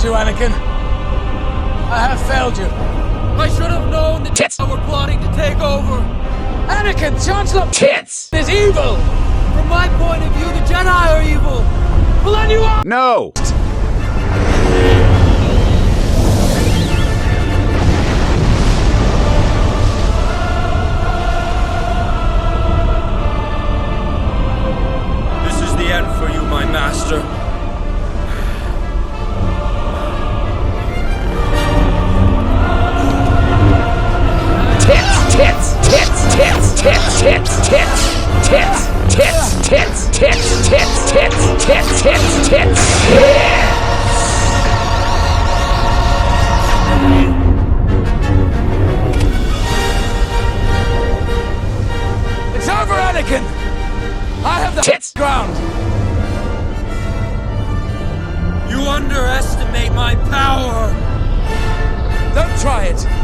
You, Anakin. I have failed you. I should have known that Teets were plotting to take over. Anakin, Chancellor Teets is evil. From my point of view, the Jedi are evil. Well, then you are. No. This is the end for you, my master. It's over, Anakin! I have the ground! You underestimate my power! Don't try it!